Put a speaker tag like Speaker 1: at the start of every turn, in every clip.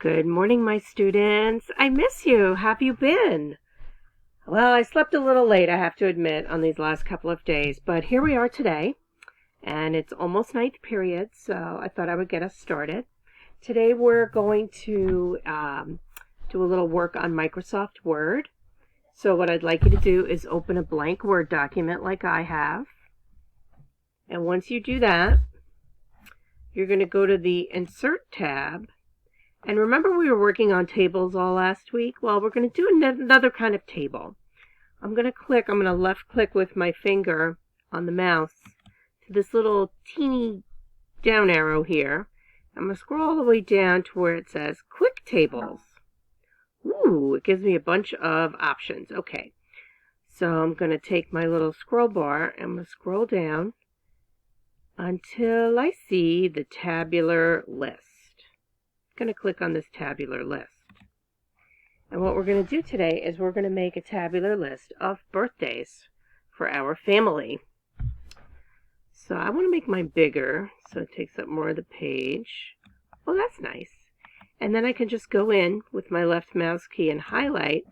Speaker 1: Good morning, my students. I miss you. How have you been? Well, I slept a little late, I have to admit, on these last couple of days, but here we are today, and it's almost ninth period, so I thought I would get us started. Today we're going to do a little work on Microsoft Word. So what I'd like you to do is open a blank Word document like I have. And once you do that, you're going to go to the Insert tab. And remember we were working on tables all last week? Well, we're going to do another kind of table. I'm going to left click with my finger on the mouse to this little teeny down arrow here. I'm going to scroll all the way down to where it says Quick Tables. Ooh, it gives me a bunch of options. Okay, so I'm going to take my little scroll bar and I'm going to scroll down until I see the tabular list. I'm going to click on this tabular list. And what we're going to do today is we're going to make a tabular list of birthdays for our family. So I want to make mine bigger so it takes up more of the page. Well, that's nice. And then I can just go in with my left mouse key and highlight,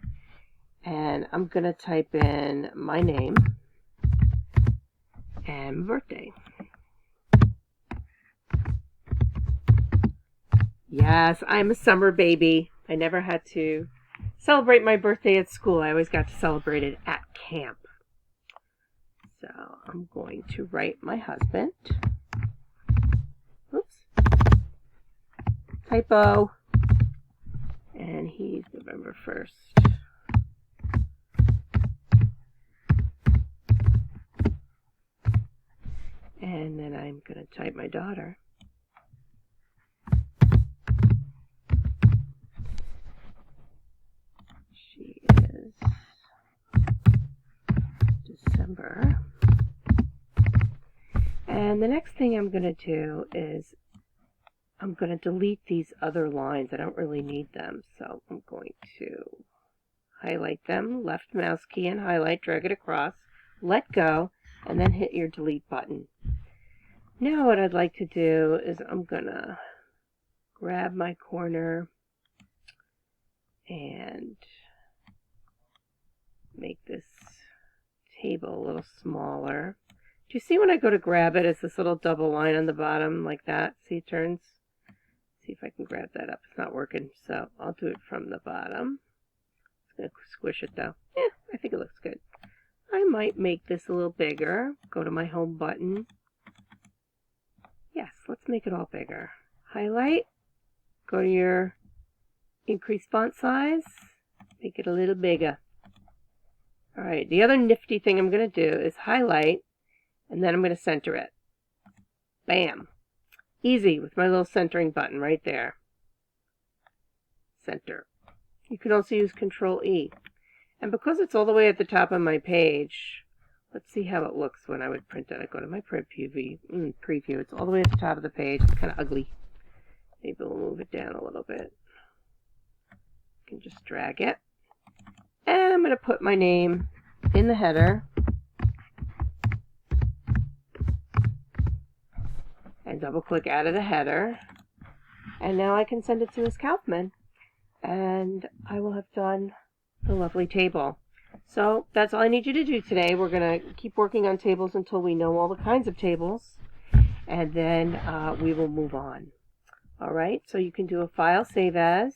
Speaker 1: and I'm going to type in my name and birthday. Yes, I'm a summer baby. I never had to celebrate my birthday at school. I always got to celebrate it at camp. So I'm going to write my husband. Oops. Typo. And he's November 1st. And then I'm going to type my daughter. She is December. And the next thing I'm going to do is I'm going to delete these other lines. I don't really need them, so I'm going to highlight them, left mouse key and highlight, drag it across, let go, and then hit your delete button. Now what I'd like to do is I'm going to grab my corner and make this table a little smaller. Do you see when I go to grab it, it's this little double line on the bottom like that? See, it turns. See if I can grab that up. It's not working, so I'll do it from the bottom. It's going to squish it though. I think it looks good. I might make this a little bigger. Go to my home button. Yes, let's make it all bigger. Highlight. Go to your increase font size. Make it a little bigger. Alright, the other nifty thing I'm going to do is highlight, and then I'm going to center it. Bam! Easy with my little centering button right there. Center. You can also use Control E. And because it's all the way at the top of my page, let's see how it looks when I would print it. I go to my print preview. It's all the way at the top of the page. It's kind of ugly. Maybe we'll move it down a little bit. You can just drag it. And I'm going to put my name in the header. And double click out of the header. And now I can send it to Ms. Kaufman. And I will have done the lovely table. So that's all I need you to do today. We're going to keep working on tables until we know all the kinds of tables. And then we will move on. All right, so you can do a file save as.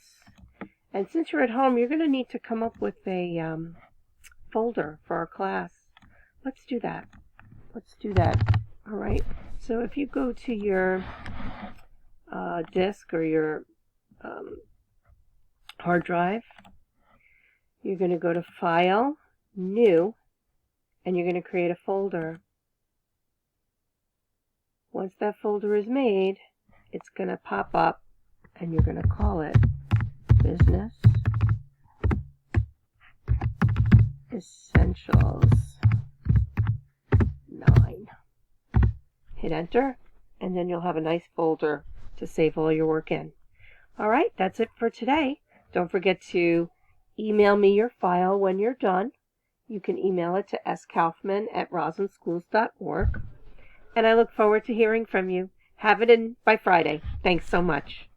Speaker 1: And since you're at home, you're going to need to come up with a folder for our class. Let's do that. All right. So if you go to your disk or your hard drive, you're going to go to File, New, and you're going to create a folder. Once that folder is made, it's going to pop up, and you're going to call it Business Essentials 9. Hit enter, and then you'll have a nice folder to save all your work in. All right, that's it for today. Don't forget to email me your file when you're done. You can email it to skaufman@rosinschools.org. And I look forward to hearing from you. Have it in by Friday. Thanks so much.